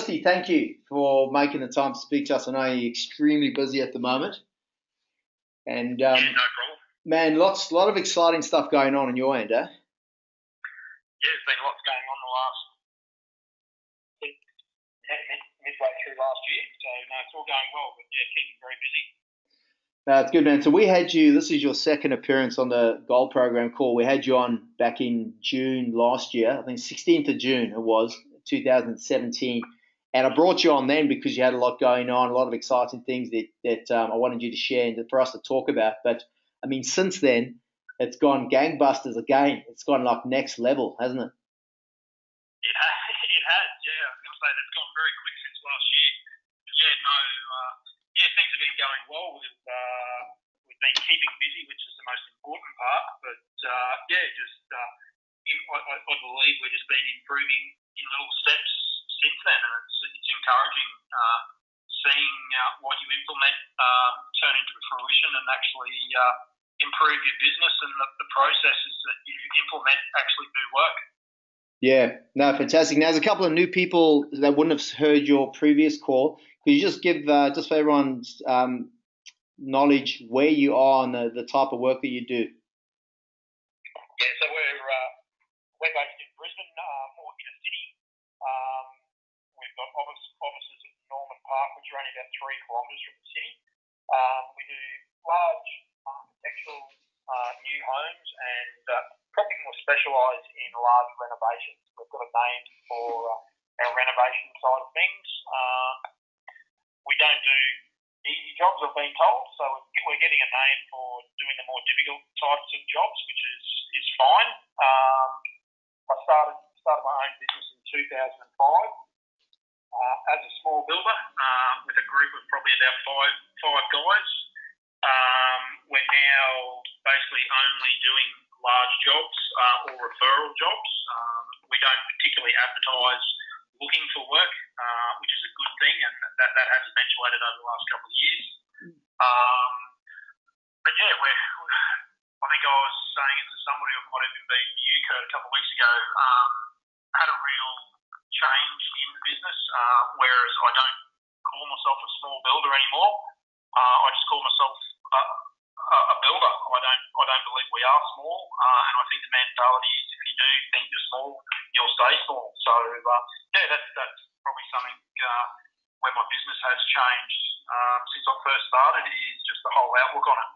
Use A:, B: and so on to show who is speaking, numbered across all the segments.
A: firstly, thank you for making the time to speak to us. I know you're extremely busy at the moment, and
B: Yeah, no problem.
A: man, a lot of exciting stuff going on your end, eh?
B: Yeah, there's been lots going on the last midway through last year, so no, it's all going well. But yeah, keeping very busy.
A: That's good, man. So we had you. This is your second appearance on the Gold Program call. We had you on back in June last year. I think 16th of June it was, 2017. And I brought you on then because you had a lot going on, a lot of exciting things that I wanted you to share and for us to talk about. But I mean, since then, it's gone gangbusters again. It's gone like next level, hasn't it?
B: It has, yeah. I was going to say that's gone very quick since last year. Yeah, no, things have been going well. We've been keeping busy, which is the most important part. But I believe we've just been improving in little steps since then, and it's encouraging seeing what you implement turn into fruition and actually improve your business, and the processes that you implement actually do work.
A: Yeah, no, fantastic. Now, there's a couple of new people that wouldn't have heard your previous call. Could you just give, just for everyone's knowledge, where you are and the type of work that you do?
B: Yeah, so we're based in Brisbane, more inner city. We've got offices at Norman Park, which are only about 3 kilometres from the city. We do large architectural new homes and probably more specialised in large renovations. We've got a name for our renovation side of things. We don't do easy jobs, I've been told, so we're getting a name for doing the more difficult types of jobs, which is fine. I started my own business in 2005 as a small builder with a group of probably about five guys. We're now basically only doing large jobs or referral jobs. We don't particularly advertise looking for work, which is a good thing, and that has eventuated over the last couple of years. But yeah, I think I was saying it to somebody who might have even been you, Kurt, a couple of weeks ago, had a real change in the business, whereas I don't call myself a small builder anymore. I just call myself a builder. I don't believe we are small, and I think the mentality is if you do think you're small, you'll stay small. So that's probably something where my business has changed since I first started, is just the whole outlook on it.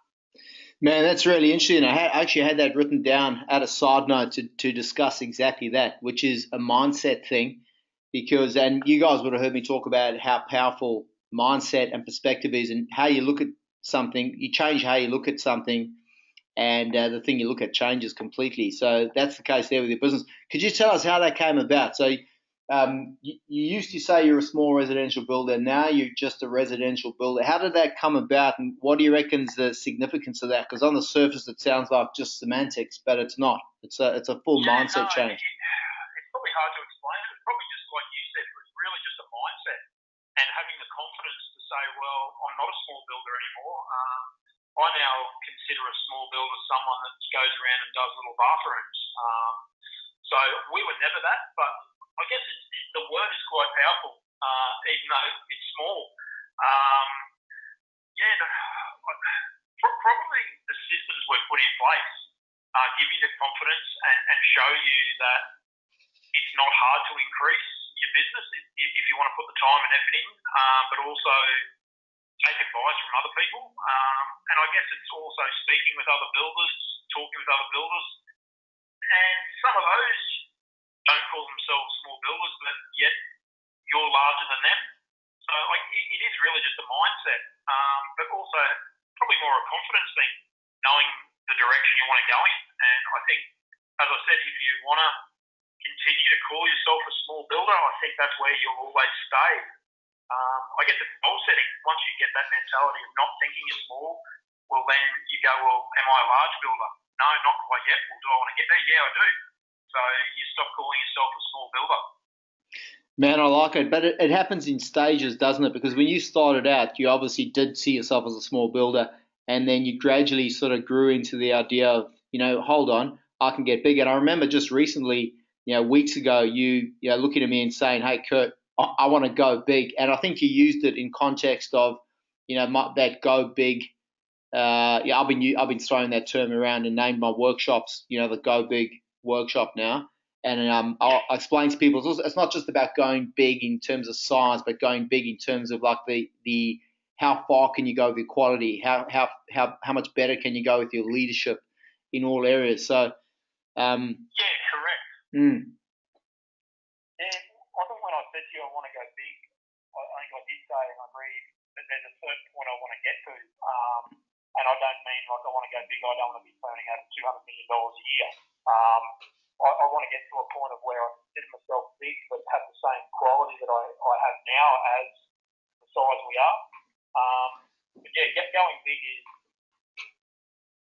A: Man, that's really interesting. I actually had that written down at a side note to discuss exactly that, which is a mindset thing. Because, and you guys would have heard me talk about how powerful mindset and perspective is, and how you look at something. You change how you look at something, and the thing you look at changes completely. So that's the case there with your business. Could you tell us how that came about? So you used to say you're a small residential builder. Now you're just a residential builder. How did that come about, and what do you reckon is the significance of that? Because on the surface it sounds like just semantics, but it's not. It's a full mindset change.
B: It's probably hard to explain. It's probably just like you said. It was really just a mindset and having the confidence to say, well, I'm not a small builder anymore. I now consider a small builder someone that goes around and does little bathrooms. So we were never that, but I guess the word is quite powerful, even though it's small. Probably the systems we've put in place give you the confidence and show you that it's not hard to increase your business if you want to put the time and effort in, but also take advice from other people. And I guess it's also speaking with other builders, talking with other builders. And some of those don't call themselves small builders, but yet you're larger than them. So it is really just a mindset, but also probably more a confidence thing, knowing the direction you want to go in. And I think, as I said, if you want to continue to call yourself a small builder, I think that's where you'll always stay. I guess it's goal setting. Once you get that mentality of not thinking you're small, well, then you go, well, am I a large builder? No, not quite yet. Well, do I want to get there? Yeah, I do. So you stop calling yourself a small builder.
A: Man, I like it, but it happens in stages, doesn't it? Because when you started out, you obviously did see yourself as a small builder, and then you gradually sort of grew into the idea of, hold on, I can get bigger. And I remember just recently, weeks ago, you looking at me and saying, hey, Kurt, I want to go big. And I think you used it in context of, that go big. Yeah, I've been throwing that term around and named my workshops, the Go Big workshop now. And I'll explain to people it's not just about going big in terms of size, but going big in terms of like the how far can you go with your quality, how much better can you go with your leadership in all areas. So
B: Yeah, correct.
A: mm,
B: Yeah, I think when I said to you I want to go big, I think I did say and I agree that there's a certain point I want to get to. And I don't mean like I want to go big. I don't want to be turning over $200 million a year. I want to get to a point of where I consider myself big, but have the same quality that I have now as the size we are. But yeah, going big is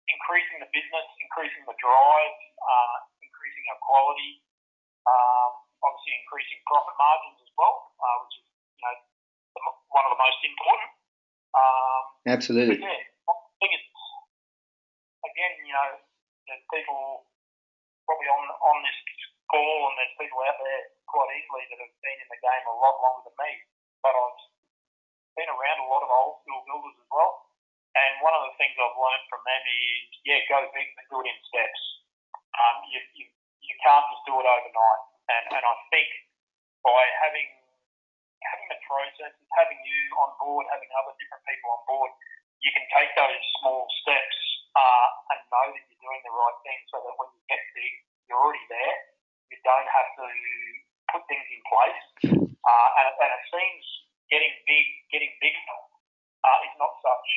B: increasing the business, increasing the drive, increasing our quality, obviously increasing profit margins as well, which is one of the most important.
A: absolutely.
B: But yeah, I think it's again, there's people probably on this call, and there's people out there quite easily that have been in the game a lot longer than me. But I've been around a lot of old school builders as well. And one of the things I've learned from them is, go big, but do it in steps. You can't just do it overnight. And I think by having the processes, having you on board, having other different people on board, you can take those small steps and know that you're doing the right thing, so that when you get big, you're already there. You don't have to put things in place. And it seems getting bigger is not such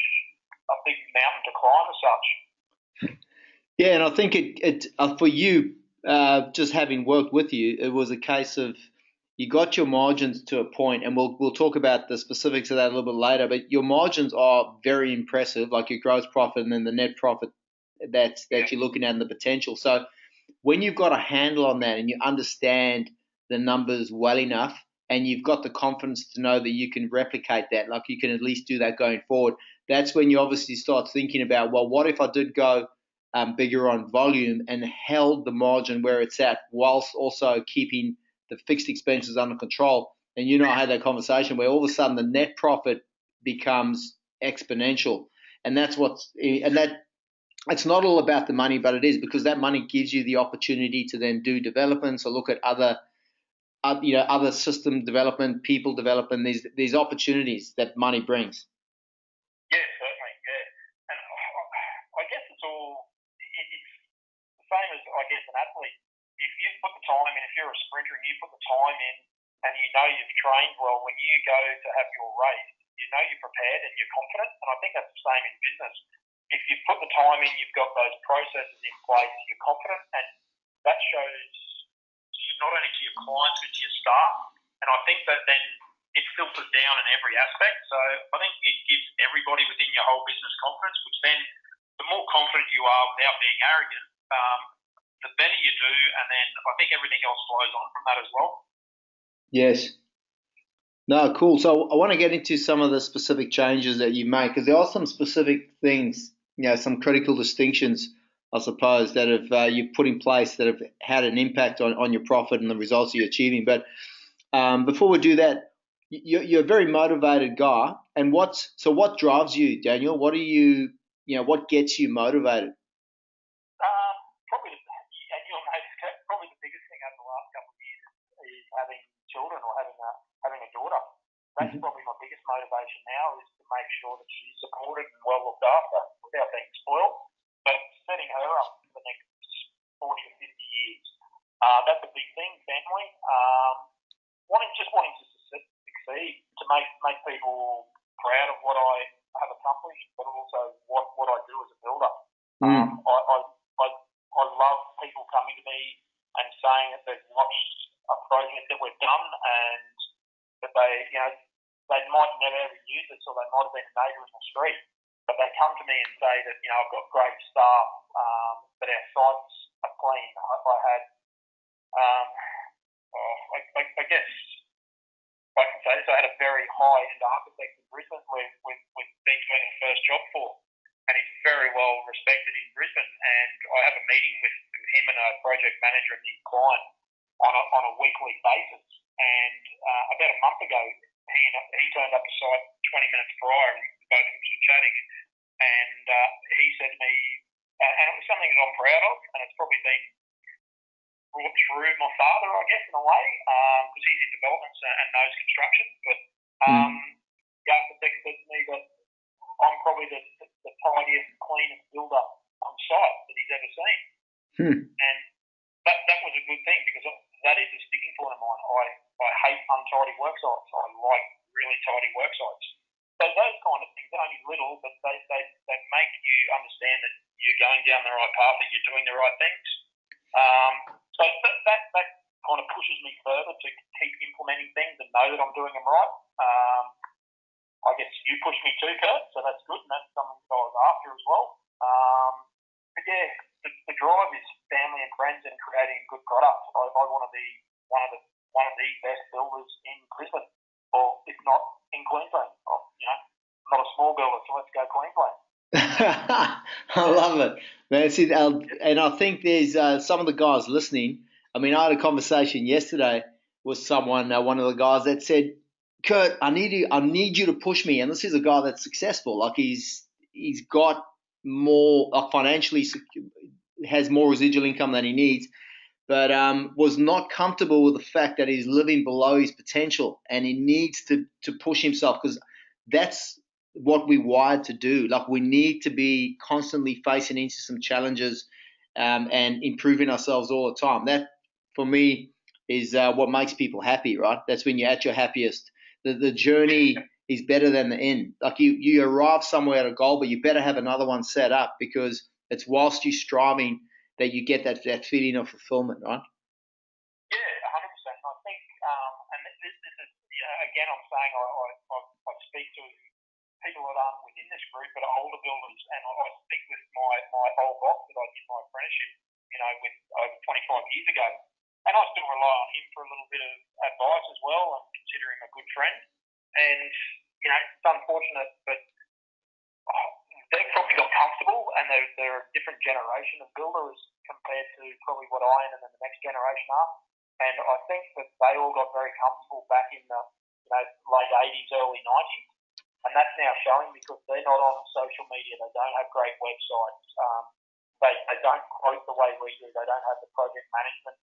B: a big mountain to climb as such.
A: Yeah, and I think it for you, just having worked with you, it was a case of you got your margins to a point, and we'll talk about the specifics of that a little bit later. But your margins are very impressive, like your gross profit and then the net profit that you're looking at and the potential. So when you've got a handle on that and you understand the numbers well enough, and you've got the confidence to know that you can replicate that, like you can at least do that going forward, that's when you obviously start thinking about, well, what if I did go bigger on volume and held the margin where it's at, whilst also keeping the fixed expenses under control. And I had that conversation where all of a sudden the net profit becomes exponential, and that's it's not all about the money, but it is, because that money gives you the opportunity to then do developments or look at other system development, people development, these opportunities that money brings.
B: Yeah, certainly, yeah. And I guess it's the same as, I guess, an athlete. If you put the time in, if you're a sprinter and you put the time in and you've trained well, when you go to have your race, you're prepared and you're confident. And I think that's the same in business. If you've put the time in, you've got those processes in place, you're confident, and that shows not only to your clients but to your staff. And I think that then it filters down in every aspect. So I think it gives everybody within your whole business confidence, which then the more confident you are without being arrogant, the better you do, and then I think everything else flows on from that as well.
A: Yes. No, cool. So I want to get into some of the specific changes that you make, because there are some specific things, some critical distinctions, I suppose, that have you've put in place that have had an impact on your profit and the results you're achieving. But before we do that, you're a very motivated guy. And what drives you, Daniel? What what gets you motivated?
B: Probably the biggest thing over the last couple of years is having children, or having a daughter. That's probably my biggest motivation now, is to make sure that she's supported and well looked after without being spoiled, but setting her up for the next 40 or 50 years. That's a big thing, family. Wanting to succeed, to make people proud of what I have accomplished, but also what I do as a builder. I love people coming to me and saying that they've watched a project that we've done, and that they might never ever use it, or they might have been a neighbour in the street, but they come to me and say that I've got great staff, that our sites are clean. I had, I guess I can say this, I had a very high-end architect in Brisbane we've been doing a first job for, and he's very well respected in Brisbane, and I have a meeting with him and a project manager and the client on a weekly basis, And about a month ago, he turned up to site 20 minutes prior, and both of us were chatting. And he said to me, and it was something that I'm proud of, and it's probably been brought through my father, I guess, in a way, because he's in developments and knows construction. But the architect said to me that I'm probably the tidiest, cleanest builder on site that he's ever seen. And that was a good thing, because that is a sticking point of mine. I hate untidy work sites. I like really tidy work sites. So those kind of things, only little, but they make you understand that you're going down the right path, that you're doing the right things. So that kind of pushes me further to keep implementing things and know that I'm doing them right. I guess you pushed me too, Kurt, so that's good, and that's something that I was after as well. But yeah, the drive is family and friends and creating a good product. I want to be one of the best builders in Brisbane, or if not in Queensland. I'm not a small builder, so let's go Queensland.
A: I love it. That's it. And I think there's some of the guys listening. I mean, I had a conversation yesterday with someone, one of the guys that said, Kurt, I need you to push me. And this is a guy that's successful. Like he's got more, financially has more residual income than he needs, but was not comfortable with the fact that he's living below his potential, and he needs to push himself, because that's what we're wired to do. Like we need to be constantly facing into some challenges and improving ourselves all the time. That, for me, is what makes people happy, right? That's when you're at your happiest. The journey is better than the end. Like you arrive somewhere at a goal, but you better have another one set up, because it's whilst you're striving that you get that feeling of fulfillment, right?
B: Yeah, 100%. I think, and this is, again, I'm saying I speak to people that aren't within this group, but are older builders, and I speak with my old boss that I did my apprenticeship, with over 25 years ago. And I still rely on him for a little bit of advice as well, and consider him a good friend. And, it's unfortunate, but they've probably got comfortable, and they're a different generation of builders compared to probably what I am and then the next generation are. And I think that they all got very comfortable back in the late 80s, early 90s. And that's now showing, because they're not on social media. They don't have great websites. They don't quote the way we do. They don't have the project management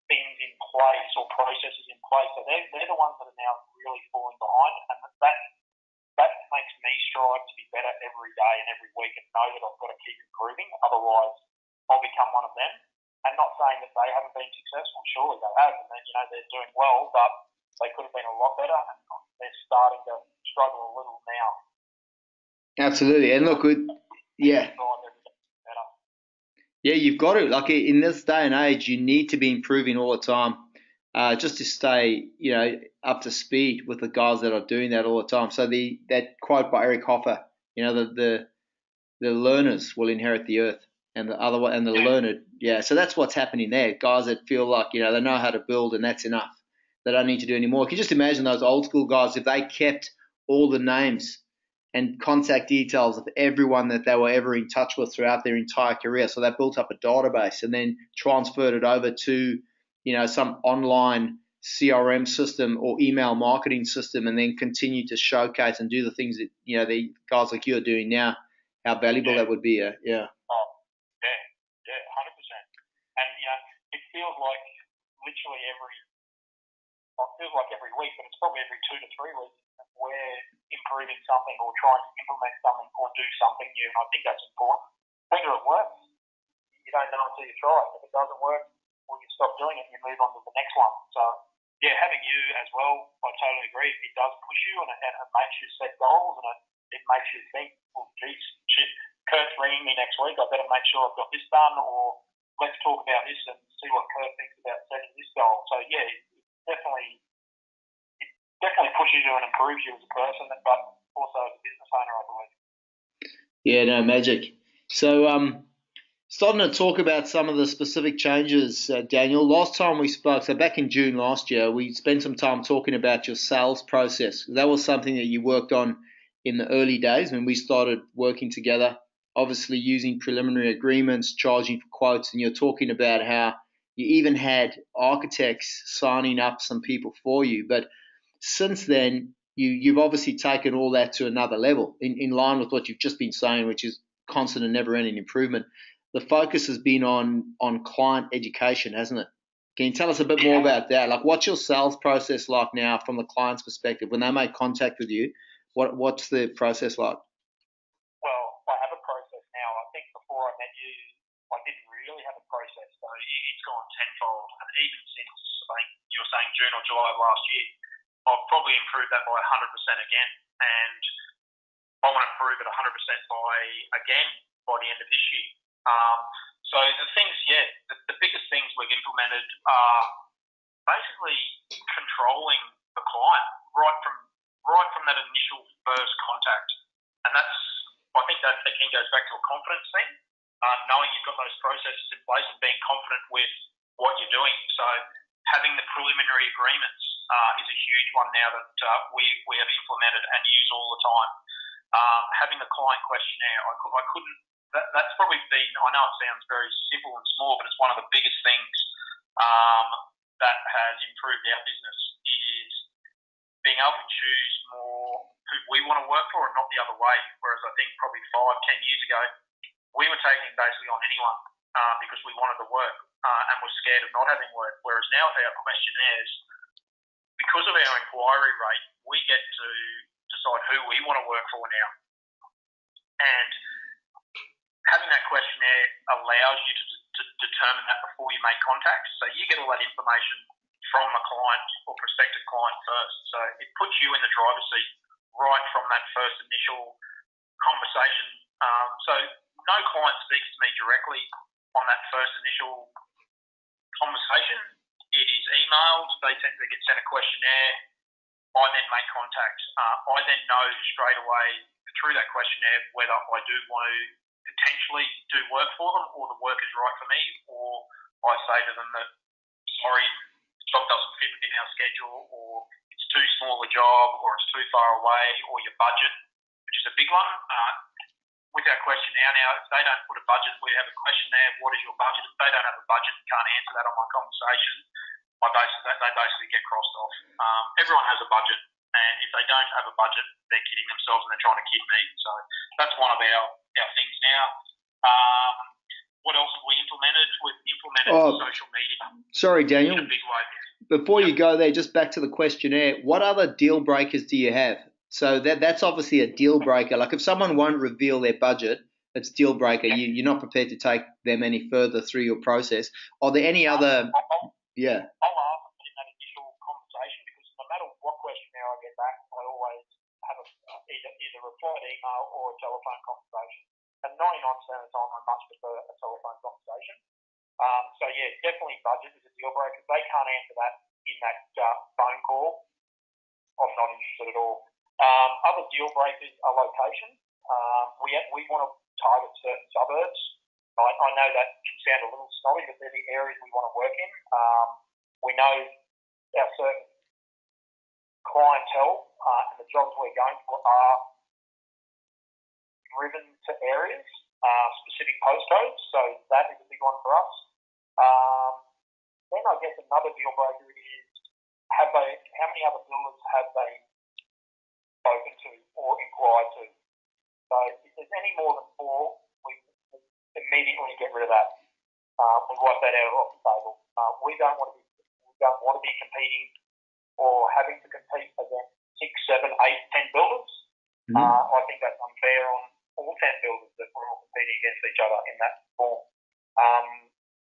B: things in place or processes in place. So they're the ones that are now really falling behind. And that makes me strive to be better every day and every week, and know that I've got to keep improving. Otherwise, I'll become one of them. And not saying that they haven't been successful. Surely they have. And they're doing well, but they could have been a lot better. And they're starting to struggle a little now.
A: Absolutely. And look, yeah. Yeah, you've got to. Like in this day and age, you need to be improving all the time, just to stay, up to speed with the guys that are doing that all the time. So that quote by Eric Hoffer, the learners will inherit the earth, and the other one, and the learned. Yeah. So that's what's happening there. Guys that feel like they know how to build, and that's enough. They don't need to do any more. You can just imagine those old school guys, if they kept all the names and contact details of everyone that they were ever in touch with throughout their entire career. So they built up a database and then transferred it over to, some online CRM system or email marketing system, and then continue to showcase and do the things that, the guys like you are doing now. How valuable that would be.
B: Yeah. Oh, yeah, 100%. And, it feels like literally every week, but it's probably every 2 to 3 weeks, we're improving something or trying to implement something or do something new. And I think that's important. Whether it works, you don't know until you try it. If it doesn't work, well, you stop doing it and you move on to the next one. So, yeah, having you as well, I totally agree. It does push you, and it makes you set goals, and it makes you think, well, geez, shit, Kurt's ringing me next week. I better make sure I've got this done, or let's talk about this and see what Kurt thinks about setting this goal. So, yeah, it definitely pushes you and improves you as a person, but also as a business owner, I believe.
A: Yeah, no, magic. So, starting to talk about some of the specific changes, Daniel. Last time we spoke, so back in June last year, we spent some time talking about your sales process. That was something that you worked on in the early days when we started working together, obviously using preliminary agreements, charging for quotes, and you're talking about how You even had architects signing up some people for you. But since then, you've obviously taken all that to another level in line with what you've just been saying, which is constant and never-ending improvement. The focus has been on client education, hasn't it? Can you tell us a bit more about that? Like, what's your sales process like now from the client's perspective when they make contact with you? What's the process like?
B: Well, I have a process now. I think before I met you, I didn't really have a process, so it's gone tenfold. And even since, I think you were saying June or July of last year, I've probably improved that by 100% again. And I want to improve it 100% by the end of this year. So the things, the biggest things we've implemented are basically controlling the client right from that initial first contact, and I think that again goes back to a confidence thing, knowing you've got those processes in place and being confident with what you're doing. So having the preliminary agreements is a huge one now that we have implemented and use all the time. Having the client questionnaire, I couldn't. That's probably been. I know it sounds very simple and small, but it's one of the biggest things that has improved our business is being able to choose more who we want to work for and not the other way. Whereas I think probably 5-10 years ago, we were taking basically on anyone because we wanted to work and were scared of not having work. Whereas now with our questionnaires, because of our inquiry rate, we get to decide who we want to work for now. And having that questionnaire allows you to determine that before you make contact. So you get all that information from the client or prospective client first. So it puts you in the driver's seat right from that first initial conversation. So no client speaks to me directly on that first initial conversation. It is emailed. They get sent a questionnaire. I then make contact. I then know straight away through that questionnaire whether I do want to potentially do work for them or the work is right for me, or I say to them that, sorry, the job doesn't fit within our schedule, or it's too small a job, or it's too far away, or your budget, which is a big one. With our questionnaire now, if they don't put a budget, we have a questionnaire, what is your budget? If they don't have a budget and can't answer that on my conversation, they basically get crossed off. Everyone has a budget, and if they don't have a budget, they're kidding themselves and they're trying to kid me. So that's one of our things now. What else have we implemented? We've implemented social media.
A: Sorry, Daniel.
B: In a big way.
A: Before you go there, just back to the questionnaire, what other deal breakers do you have? So that's obviously a deal breaker. Like if someone won't reveal their budget, it's deal breaker. You're not prepared to take them any further through your process. Are there any other? Yeah.
B: I'll ask them in that initial conversation because no matter what questionnaire I get back, I always have either replied email or a telephone conversation. And 99% of the time, I much prefer a telephone conversation. So yeah, definitely budget is a deal breaker. If they can't answer that in that phone call, I'm not interested at all. Other deal breakers are location. We want to target certain suburbs. I know that can sound a little snobby, but they're the areas we want to work in. We know our certain clientele and the jobs we're going for are driven to areas, specific postcodes. So that is a big one for us. Then I guess another deal breaker is how many other builders have they spoken to or inquired to? So if there's any more than 4, we immediately get rid of that. We wipe that out off the table. We don't want to be competing or having to compete against 6, 7, 8, 10 builders. Mm-hmm. I think that's unfair on all 10 builders that we're all competing against each other in that form.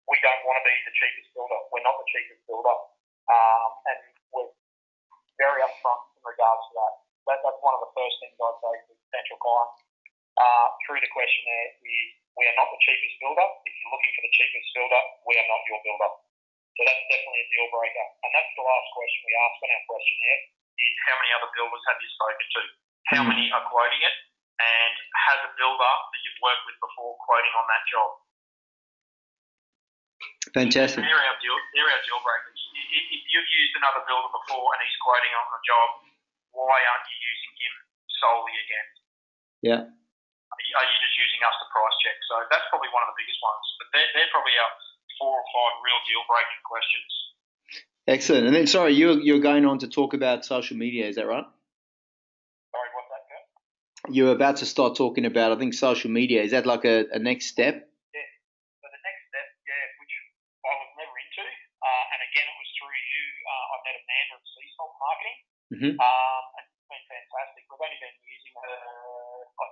B: We don't want to be the cheapest builder. We're not the cheapest builder. And we're very upfront in regards to that. That's one of the first things I'd say to potential clients through the questionnaire is we are not the cheapest builder. If you're looking for the cheapest builder, we are not your builder. So that's definitely a deal breaker. And that's the last question we ask on our questionnaire is how many other builders have you spoken to? How many are quoting it? And has a builder that you've worked with before quoting on that job?
A: Fantastic.
B: They're our deal breakers. If you've used another builder before and he's quoting on the job, why aren't you using him solely again?
A: Yeah.
B: Are you just using us to price check? So that's probably one of the biggest ones. But they're probably our 4 or 5 real deal-breaking questions.
A: Excellent. And then, sorry, you're going on to talk about social media, is that right?
B: Sorry, what's that, Kurt?
A: You're about to start talking about, I think, social media. Is that like a next step?
B: Yeah. So the next step, which I was never into, and again, it was through you. I met Amanda at Sea Salt Marketing,
A: Mm-hmm.
B: and it's been fantastic. We've only been using her, I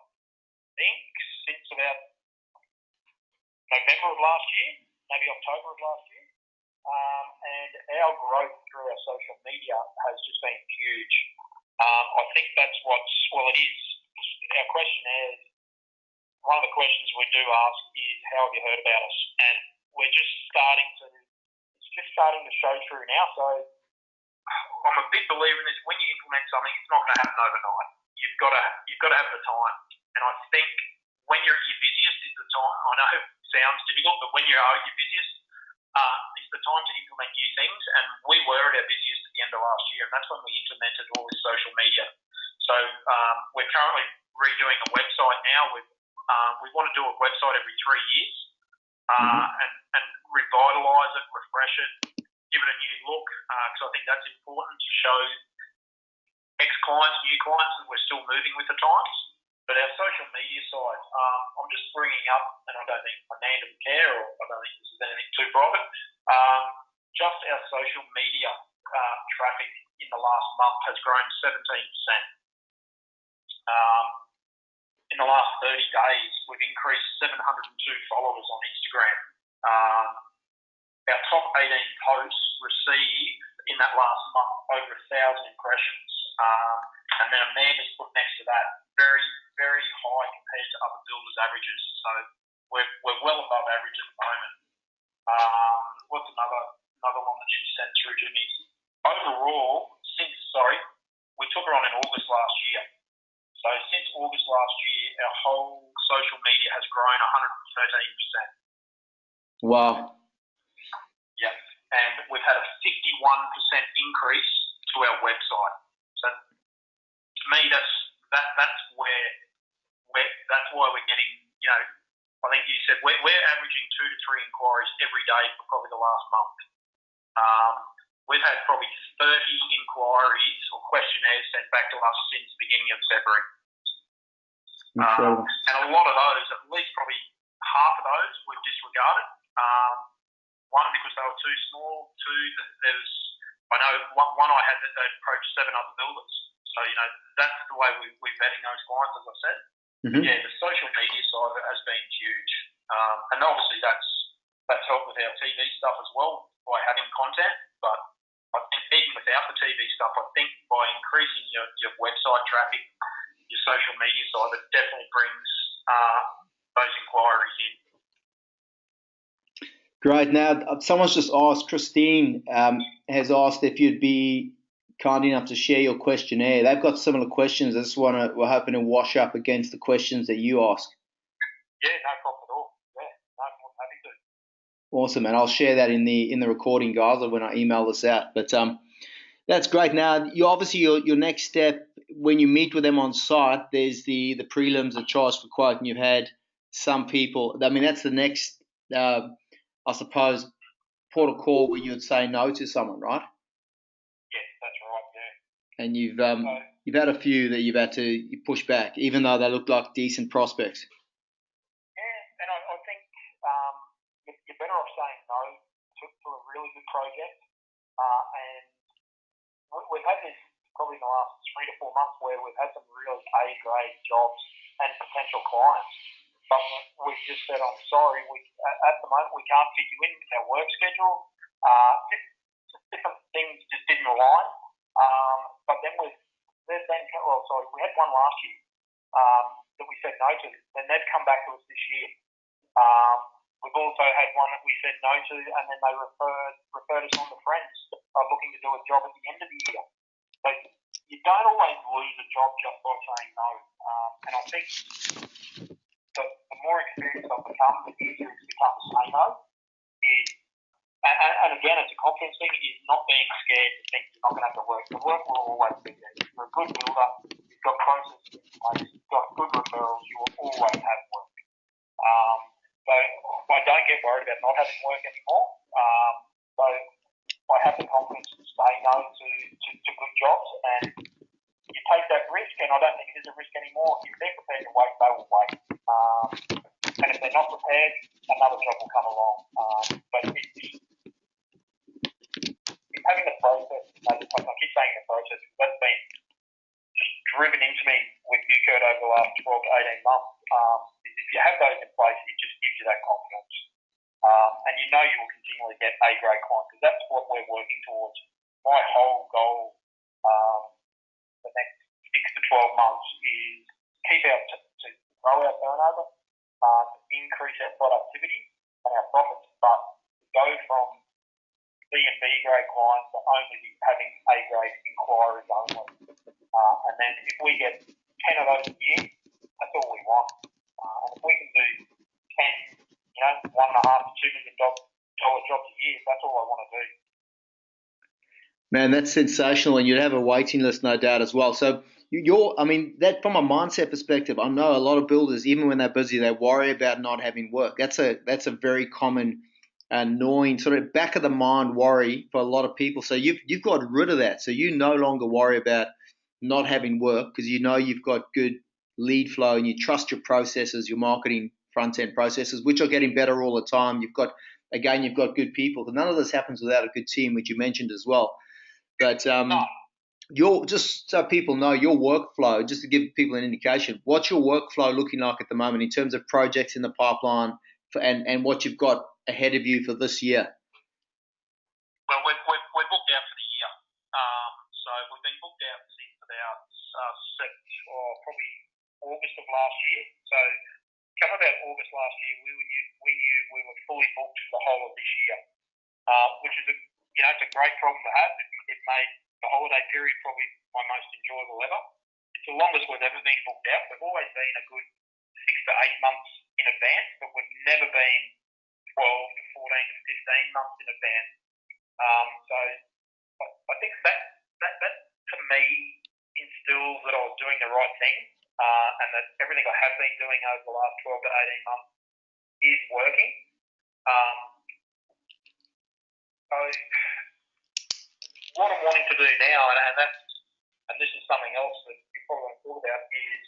B: think, since about November of last year, maybe October of last year. And our growth through our social media has just been huge. I think that's it is. Our questionnaires, one of the questions we do ask is, how have you heard about us? And it's just starting to show through now. So I'm a big believer in this. When you implement something, it's not going to happen overnight. You've got to have the time. And I think when you're at your busiest is the time. I know it sounds difficult, but when you're at your busiest, it's the time to implement new things. And we were at our busiest at the end of last year, and that's when we implemented all this social media. So we're currently redoing a website now. We want to do a website every 3 years, and revitalise it, refresh it, give it a new look, because I think that's important to show ex-clients, new clients, that we're still moving with the times. But our social media side, I'm just bringing up, and I don't think Amanda would care, or I don't think this is anything too private, just our social media traffic in the last month has grown 17%. In the last 30 days, we've increased 702 followers on Instagram. Our top 18 posts received in that last month over 1,000 impressions. And then Amanda's put next to that, very, very high compared to other builders' averages. So we're well above average at the moment. What's another one that she sent through to me? Overall, we took her on in August last year. So since August last year, our whole social media has grown 113%.
A: Wow.
B: Yeah, and we've had a 51% increase to our website. So to me, that's why we're getting, I think you said we're averaging 2 to 3 inquiries every day for probably the last month. We've had probably 30 inquiries or questionnaires sent back to us since the beginning of February. And a lot of those, at least probably half of those, were disregarded. One, because they were too small. Two, I know one I had that they'd approached 7 other builders. So, that's the way we're vetting those clients, as I said.
A: Mm-hmm.
B: Yeah, the social media side of it has been huge. And obviously that's helped with our TV stuff as well by having content. But I think even without the TV stuff, I think by increasing your website traffic, your social media side, it definitely brings those inquiries in.
A: Great. Now, someone's just asked, Christine has asked if you'd be kind enough to share your questionnaire. They've got similar questions. We're hoping to wash up against the questions that you ask.
B: Yeah, no problem at all. Yeah, no, I'm happy to.
A: Awesome, and I'll share that in the recording, guys, when I email this out. But that's great. Now, your next step when you meet with them on site, there's the prelims, the charge for quote, and you've had some people. I mean, that's the next, I suppose, port of call where you'd say no to someone, right?
B: Yes, that's right. Yeah.
A: And you've had a few that you've had to push back, even though they look like decent prospects.
B: Yeah, and I think you're better off saying no to a really good project. And we've had this probably in the last 3 to 4 months where we've had some really A-grade jobs and potential clients. But we've just said, I'm sorry, at the moment we can't fit you in with our work schedule. Different things just didn't align. But then we had one last year that we said no to. Then they've come back to us this year. We've also had one that we said no to, and then they referred us on to friends looking to do a job at the end of the year. So you don't always lose a job just by saying no. And I think the more experienced I've become, the easier it's become to say no. And again, it's a confidence thing, is not being scared to think you're not going to have to work. The work will always be there. If you're a good builder, you've got processes in place, you've got good referrals, you will always have work. So I don't get get worried about not having work anymore. So I have the confidence to say no to good jobs, and you take that risk, and I don't think it is a risk anymore. If they're prepared to wait, they will wait. And if they're not prepared, another job will come along. But it's having the process. I keep saying the process. That's been just driven into me with you, Kurt, over the last 12 to 18 months. Is if you have those in place, it just gives you that confidence. And you know you will continually get A-grade clients, because that's what we're working towards. My whole goal the next 6 to 12 months is to grow our turnover, to increase our productivity and our profits, but to go from C and B grade clients to only be having A grade inquiries only. And then if we get 10 of those a year, that's all we want. And if we can do 10, $1.5 to $2 million jobs a year, that's all I want to do.
A: Man, that's sensational, and you'd have a waiting list, no doubt, as well. So that from a mindset perspective, I know a lot of builders, even when they're busy, they worry about not having work. That's a very common, annoying sort of back of the mind worry for a lot of people. So you've got rid of that. So you no longer worry about not having work, because you know you've got good lead flow and you trust your processes, your marketing front end processes, which are getting better all the time. You've got good people. None of this happens without a good team, which you mentioned as well. But just so people know your workflow, just to give people an indication, what's your workflow looking like at the moment in terms of projects in the pipeline and what you've got ahead of you for this year?
B: Well, we're booked out for the year. So we've been booked out since about probably August of last year. So come about August last year, we knew we were fully booked for the whole of this year, which is it's a great problem to have. It made the holiday period probably my most enjoyable ever. It's the longest we've ever been booked out. We've always been a good 6 to 8 months in advance, but we've never been 12 to 14 to 15 months in advance. So I think that to me instills that I was doing the right thing, and that everything I have been doing over the last 12 to 18 months is working. So what I'm wanting to do now, and this is something else that you probably thought about, is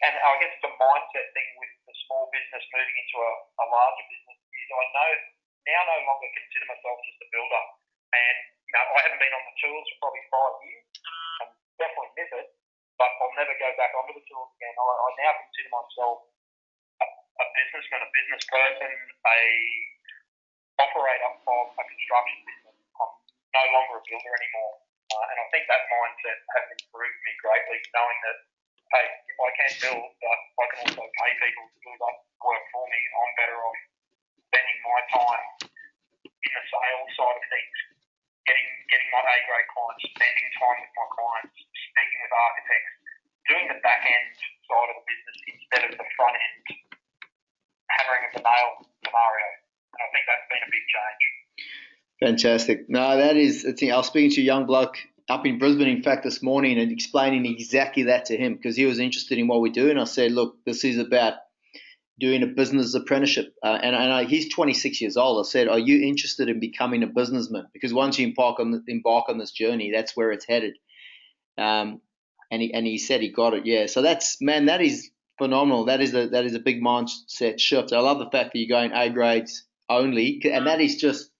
B: and I guess it's a mindset thing with the small business moving into a larger business, is I now no longer consider myself just a builder. And I haven't been on the tools for probably 5 years, and definitely miss it, but I'll never go back onto the tools again. I now consider myself a businessman, a business person, a operator of a construction business. I'm no longer a builder anymore. And I think that mindset has improved me greatly, knowing that, hey, if I can build, but I can also pay people to do that work for me, I'm better off spending my time in the sales side of things, getting my A-grade clients, spending time with my clients, speaking with architects, doing the back end side of the business instead of the front end hammering of the nail scenario. And I think that's been a big change.
A: Fantastic. No, that is. I was speaking to a young bloke up in Brisbane, in fact, this morning, and explaining exactly that to him, because he was interested in what we do. And I said, look, this is about doing a business apprenticeship. He's 26 years old. I said, are you interested in becoming a businessman? Because once you embark on this journey, that's where it's headed. And he said he got it. Yeah. So that is phenomenal. That is a big mindset shift. I love the fact that you're going A grades only, and that is just,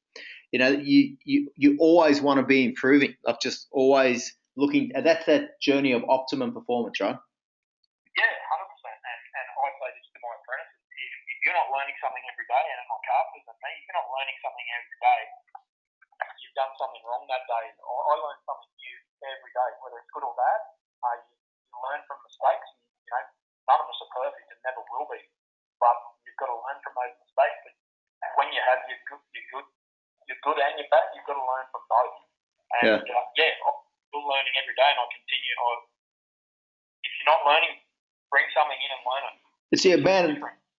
A: you always want to be improving, like just always looking. That's that journey of optimum performance, right?
B: Yeah, 100%. And I say this to my apprentices: if you're not learning something every day, and my carpenters and me, if you're not learning something every day, you've done something wrong that day. I learn something new every day, whether it's good or bad. You learn from mistakes. None of us are perfect and never will be, but you've got to learn from those mistakes. But when you have your good and your bad, you've got to learn from both. And I'm still learning every day, and I continue. If you're not learning, bring something in and learn it.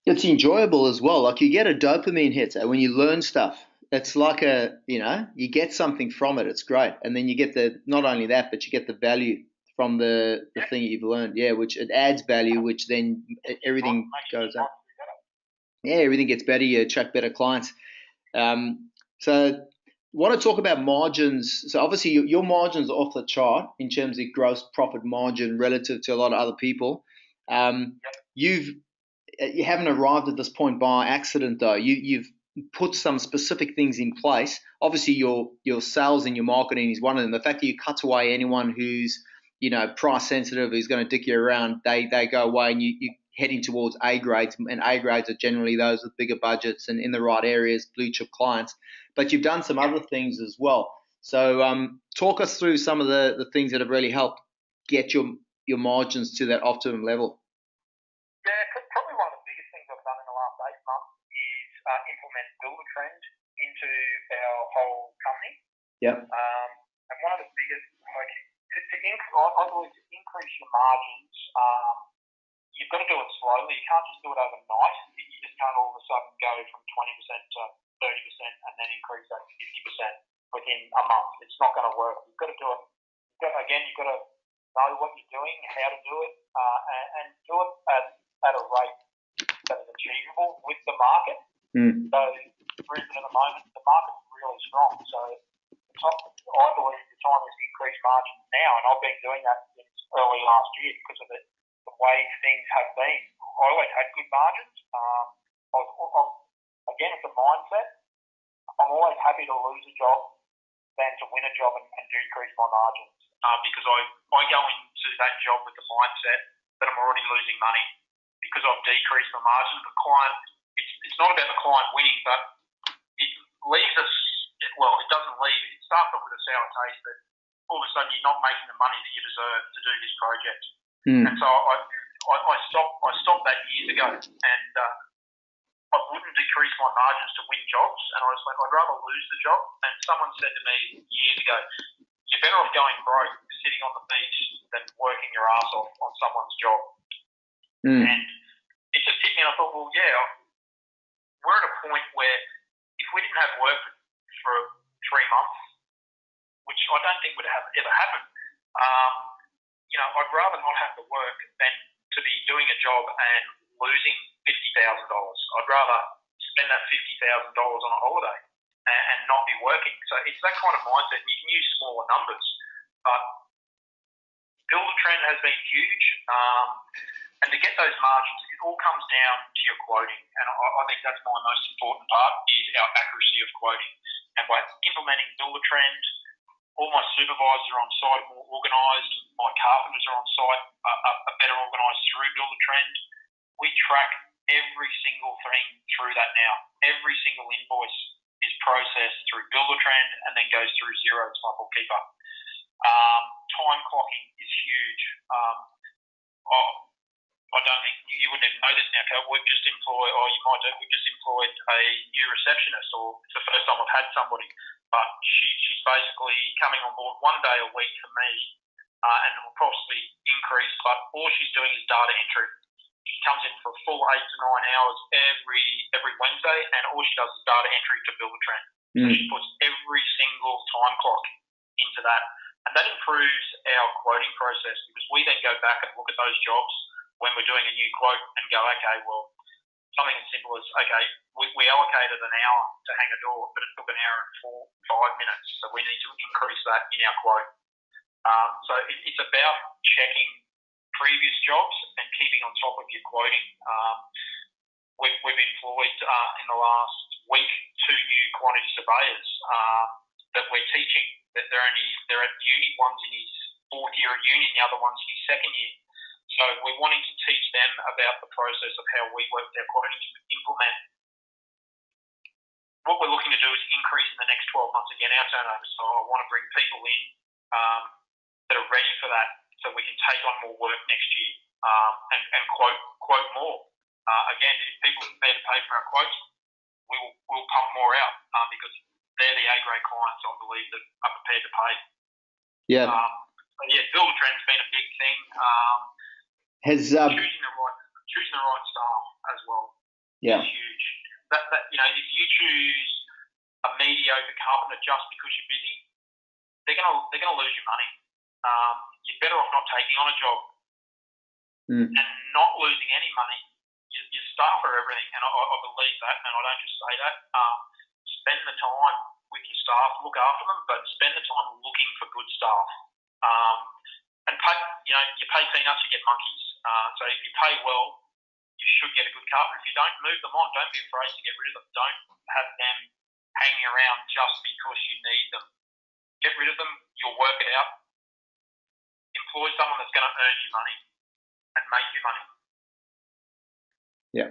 A: It's enjoyable as well. Like you get a dopamine hit when you learn stuff. It's like you get something from it. It's great, and then you get not only that, but you get the value from the thing you've learned. Yeah, which it adds value, which then everything goes up. Yeah, everything gets better. You attract better clients. So want to talk about margins. So obviously your margins are off the chart in terms of gross profit margin relative to a lot of other people. You've you haven't arrived at this point by accident though. You've put some specific things in place. Obviously your sales and your marketing is one of them. The fact that you cut away anyone who's price sensitive, who's going to dick you around, they go away, and you heading towards A grades, and A grades are generally those with bigger budgets and in the right areas, blue chip clients. But you've done some other things as well. So talk us through some of the things that have really helped get your margins to that optimum level.
B: Yeah, probably one of the biggest things I've done in the last 8 months is implement builder trend into our whole company.
A: Yeah.
B: And one of the biggest, I believe, to increase your margins, you've got to do it slowly. You can't just do it overnight. You just can't all of a sudden go from 20% to 30% and then increase that to 50% within a month. It's not going to work. You've got to do it. You've got to know what you're doing, how to do it, and do it at a rate that is achievable with the market. So, Brisbane at the moment, the market's really strong. So, I believe the time is to increase margins now, and I've been doing that since early last year because of the way things have been. I always had good margins. Again, it's a mindset. I'm always happy to lose a job than to win a job and decrease my margins because I go into that job with the mindset that I'm already losing money because I've decreased my margin. The client, it's not about the client winning, but it leaves us. Well, it doesn't leave. It starts off with a sour taste, but all of a sudden you're not making the money that you deserve to do this project. And so I stopped that years ago, and I wouldn't decrease my margins to win jobs, and I was like, I'd rather lose the job. And someone said to me years ago, you're better off going broke sitting on the beach than working your ass off on someone's job. And it just hit me, and I thought, well, yeah, we're at a point where if we didn't have work for 3 months, which I don't think would have ever happened, I'd rather not have to work than to be doing a job and losing $50,000. I'd rather spend that $50,000 on a holiday and not be working. So it's that kind of mindset, and you can use smaller numbers. But builder trend has been huge, and to get those margins, it all comes down to your quoting, and I think that's my most important part is our accuracy of quoting. And by implementing builder trend, all my supervisors are on site more organised, my carpenters are on site are better organised through builder trend. We track every single thing through that now. Every single invoice is processed through builder trend and then goes through Xero to my bookkeeper. Time clocking is huge. I don't think you wouldn't even know this now, Cal. We've just employed, or you might do, we've just employed a new receptionist, or it's the first time I've had somebody, but she's basically coming on board 1 day a week for me, and will possibly increase, but all she's doing is data entry. She comes in for a full 8 to 9 hours every Wednesday, and all she does is data entry to build a trend. So she puts every single time clock into that, and that improves our quoting process because we then go back and look at those jobs when we're doing a new quote and go, okay, well, something as simple as, okay, we allocated an hour to hang a door, but it took an hour and 5 minutes, so we need to increase that in our quote. So it's about checking previous jobs and keeping on top of your quoting. We've employed in the last week 2 new quantity surveyors that we're teaching. That they're at uni. One's in his 4th year at uni, and the other one's in his 2nd year. So we're wanting to teach them about the process of how we work with our quoting to implement. What we're looking to do is increase in the next 12 months again our turnover. So I want to bring people in that are ready for that, so we can take on more work next year and quote more. Again, if people are prepared to pay for our quotes, we'll pump more out because they're the A-grade clients, I believe, that are prepared to pay.
A: Yeah.
B: Builder trend's been a big thing. Choosing the right staff as well is huge. That if you choose a mediocre carpenter just because you're busy, they're gonna lose your money. You're better off not taking on a job and not losing any money. You're staff are everything, and I believe that, and I don't just say that. Spend the time with your staff, look after them, but spend the time looking for good staff. And pay, you pay peanuts, you get monkeys. So if you pay well, you should get a good carpenter. If you don't, move them on. Don't be afraid to get rid of them. Don't have them hanging around just because you need them. Get rid of them. You'll work it out. Employ someone that's going to earn you money and make you money.
A: Yeah.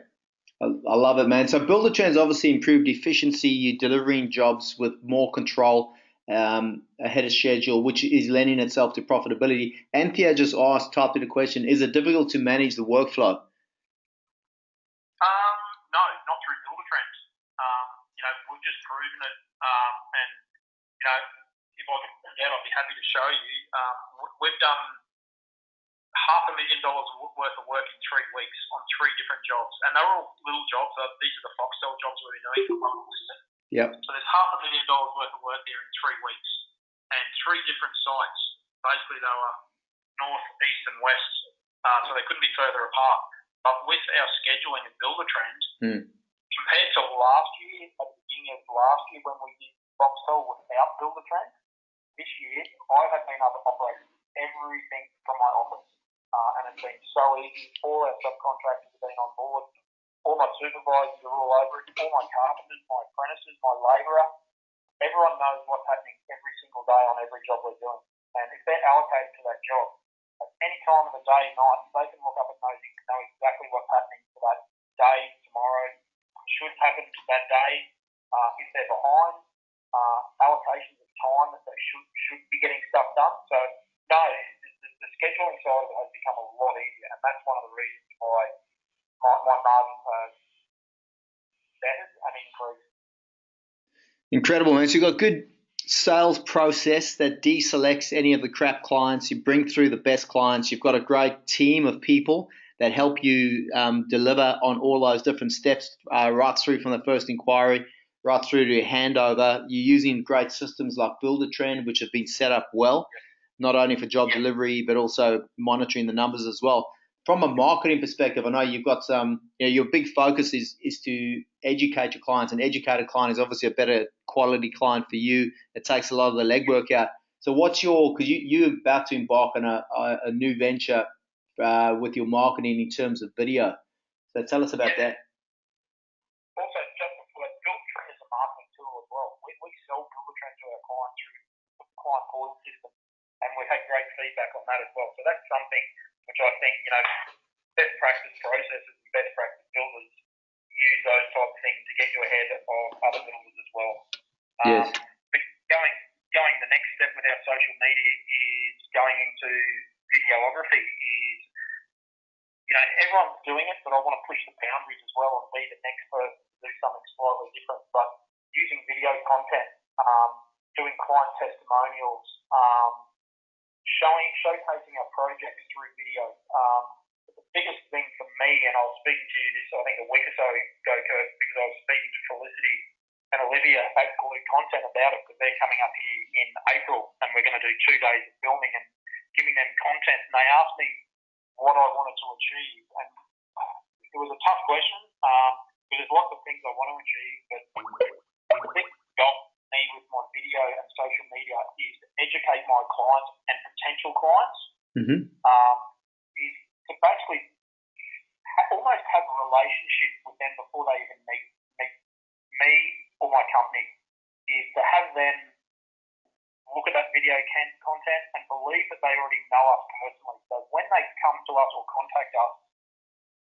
A: I love it, man. So Builder Trends obviously improved efficiency. You're delivering jobs with more control ahead of schedule, which is lending itself to profitability. Anthea just typed in a question, is it difficult to manage the workflow?
B: No, not through Builder Trends. We've just proven it. And if I could find out, I'd be happy to show you. We've done $500,000 worth of work in 3 weeks on 3 different jobs, and they're all little jobs. These are the Foxtel jobs we've been doing for months.
A: Yep.
B: So there's $500,000 worth of work there in 3 weeks, and 3 different sites. Basically, they were north, east, and west, so they couldn't be further apart. But with our scheduling of Builder Trend, compared to last year, at the beginning of last year when we did Foxtel without Builder Trend, this year I have been able to operate everything from my office. And it's been so easy. All our subcontractors have been on board. All my supervisors are all over it. All my carpenters, my apprentices, my labourer. Everyone knows what's happening every single day on every job we're doing. And if they're allocated to that job, at any time of the day, night, they can look up and know exactly what's happening for that day, tomorrow, should happen that day. If they're behind, allocations of time that they should be getting stuff done. So, no, the scheduling side of it has become a lot easier, and that's one of the reasons why my margins have bettered and increased.
A: Incredible, man. So you've got good sales process that deselects any of the crap clients. You bring through the best clients. You've got a great team of people that help you deliver on all those different steps, right through from the first inquiry, right through to your handover. You're using great systems like Builder Trend, which have been set up well, not only for job delivery, but also monitoring the numbers as well. From a marketing perspective, I know you've got your big focus is to educate your clients. An educated client is obviously a better quality client for you. It takes a lot of the legwork out. So what's because you're about to embark on a new venture with your marketing in terms of video. So tell us about that.
B: Also, just before that, Builder Trend is a marketing tool as well. We sell Builder Trend to our clients through the client portal system, and we've had great feedback on that as well. So that's something which I think, best practice processes and best practice builders use those type of things to get you ahead of other builders as well.
A: Yes.
B: But going the next step with our social media is going into videography. Everyone's doing it, but I want to push the boundaries as well and be the next person to do something slightly different. But using video content, doing client testimonials, showcasing our projects through video. The biggest thing for me, and I was speaking to you this, I think, a week or so ago, Kurt, because I was speaking to Felicity and Olivia at Glue Content about it, because they're coming up here in April, and we're going to do 2 days of filming and giving them content. And they asked me what I wanted to achieve, and it was a tough question, because there's lots of things I want to achieve, but the big goal for me with my video and social media is to educate my clients and potential clients, is to basically almost have a relationship with them before they even meet me or my company, is to have them look at that video content and believe that they already know us personally. So when they come to us or contact us,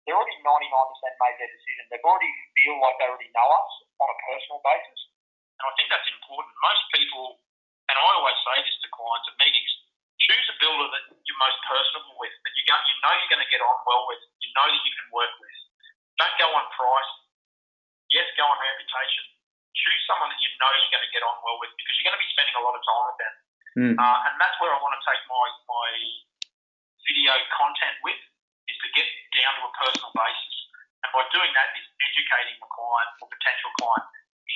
B: they're already 99% made their decision. They already feel like they already know us on a personal basis. And I think that's important. Most people, and I always say this to clients at meetings, choose a builder that you're most personable with, that you know you're going to get on well with, you know that you can work with. Don't go on price. Yes, go on reputation. Choose someone that you know you're going to get on well with, because you're going to be spending a lot of time with them. And that's where I want to take my video content with, is to get down to a personal basis. And by doing that is educating the client or potential client,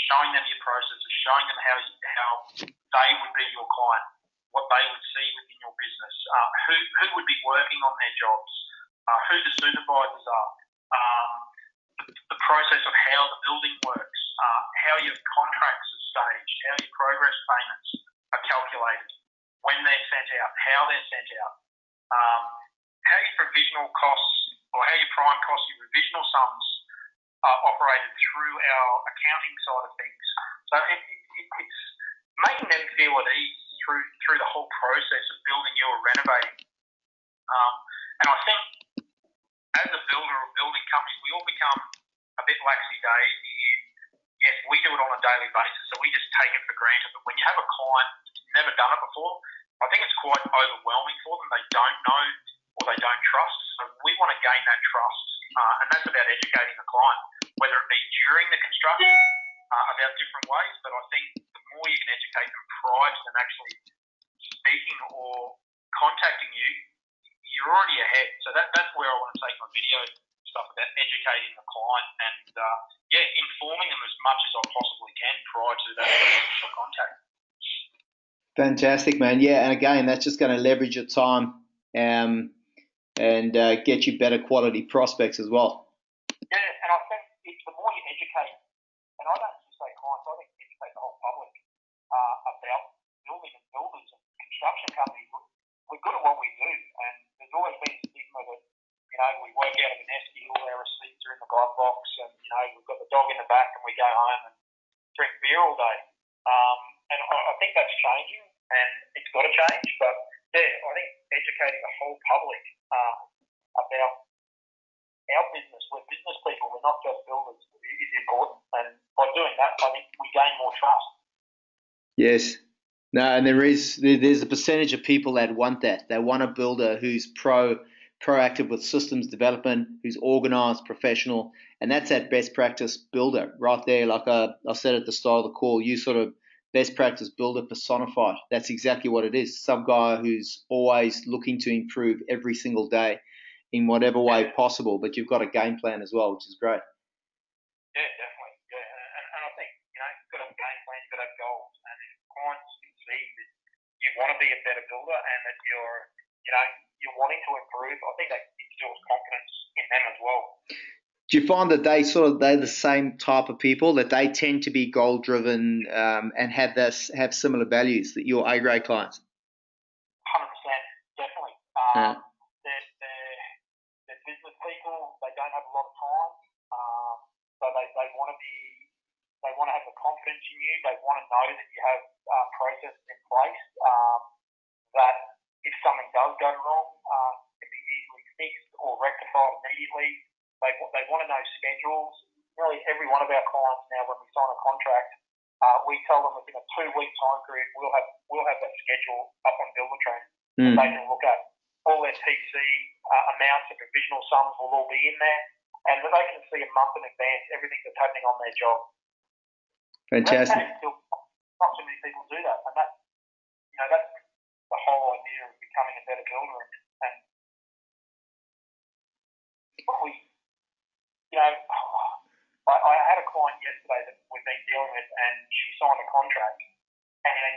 B: showing them your processes, showing them how they would be your client, what they would see within your business, who would be working on their jobs, who the supervisors are, process of how the building works, how your contracts are staged, how your progress payments are calculated, when they're sent out, how they're sent out, how your provisional costs or how your prime costs, your revisional sums are operated through our accounting side of things. So it's making them feel at ease through the whole process of building you or renovating. And I think as a builder or building company, we all become a bit laxy-daisy in, yes, we do it on a daily basis, so we just take it for granted. But when you have a client who's never done it before, I think it's quite overwhelming for them. They don't know or they don't trust. So we want to gain that trust, and that's about educating the client, whether it be during the construction about different ways. But I think the more you can educate them prior to them actually speaking or contacting you, you're already ahead. So that's where I want to take my video stuff about educating the client and informing them as much as I possibly can prior to that initial contact.
A: Fantastic, man. Yeah, and again, that's just going to leverage your time and get you better quality prospects as well.
B: Yeah, and I think the more you educate, and I don't just say clients, I think educate the whole public about building and builders and construction companies. We're good at what we do, and there's always been a stigma that, we work out of a nest, all our receipts are in the glove box, and, we've got the dog in the back and we go home and drink beer all day. And I think that's changing, and it's got to change. But, I think educating the whole public about our business, we're business people, we're not just builders, is important. And by doing that, I think we gain more trust.
A: Yes. No, and there's a percentage of people that want that. They want a builder who's proactive with systems development, who's organized, professional, and that's that best practice builder right there. Like I said at the start of the call, you sort of best practice builder personified. That's exactly what it is. Some guy who's always looking to improve every single day in whatever way possible, but you've got a game plan as well, which is great.
B: Yeah, definitely. Yeah, and I think, you've got to have a game plan, you've got to have goals, and if clients can see that you want to be a better builder and that you're wanting to improve, I think that instills confidence in them as well.
A: Do you find that they're the same type of people, that they tend to be goal driven and have similar values that your A-grade clients?
B: 100%, definitely. They're business people. They don't have a lot of time, so they want to have the confidence in you. They want to know that you have processes in place that if something does go wrong, can be easily fixed or rectified immediately. They want to know schedules. Nearly every one of our clients now, when we sign a contract, we tell them within a 2-week time period we'll have that schedule up on Buildertrain. And they can look at all their TC amounts and provisional sums will all be in there, and they can see a month in advance everything that's happening on their job.
A: Fantastic.
B: Not too many people do that, and that's the whole idea of becoming a better builder. And I had a client yesterday that we've been dealing with, and she signed a contract. And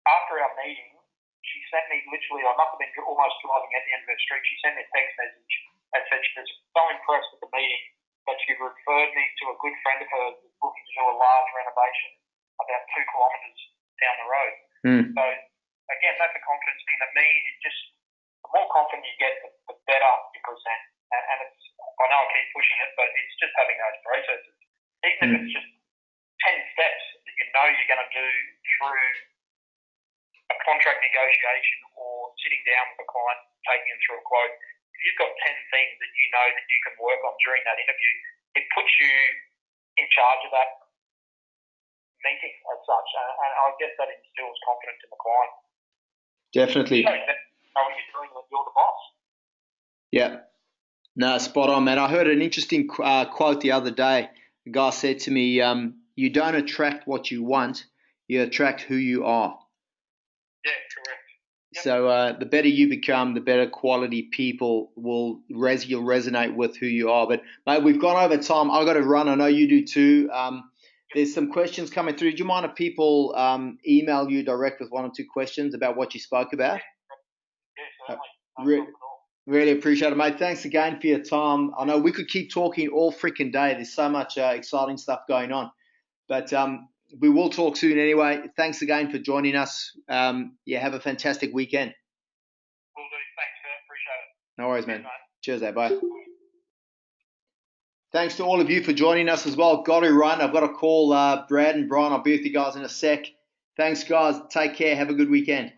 B: after our meeting, she sent me literally, I must have been almost driving at the end of her street, she sent me a text message and said she was so impressed with the meeting that she referred me to a good friend of hers who's looking to do a large renovation about 2 kilometres down the road. So, again, that's a confidence thing that the more confident you get, the better you present. And it's, I know I keep pushing it, but it's just having those processes. Even if it's just 10 steps that you're going to do through a contract negotiation or sitting down with a client, taking them through a quote. If you've got 10 things that you know that you can work on during that interview, it puts you in charge of that meeting as such. And I guess that instills confidence in the client.
A: Definitely.
B: You know what you're doing when you're the boss.
A: Yeah. No, spot on, man. I heard an interesting quote the other day. The guy said to me, you don't attract what you want, you attract who you are.
B: Yeah, correct. Yep.
A: So the better you become, the better quality people you'll resonate with who you are. But, mate, we've gone over time. I've got to run. I know you do too. There's some questions coming through. Do you mind if people email you direct with 1 or 2 questions about what you spoke about?
B: Yeah, certainly.
A: Really appreciate it, mate. Thanks again for your time. I know we could keep talking all freaking day. There's so much exciting stuff going on. But we will talk soon anyway. Thanks again for joining us. Yeah, have a fantastic weekend.
B: Will do. Thanks, Kurt. Appreciate it.
A: No worries, man. Cheers, bye. Thanks to all of you for joining us as well. Got to run. I've got to call Brad and Brian. I'll be with you guys in a sec. Thanks, guys. Take care. Have a good weekend.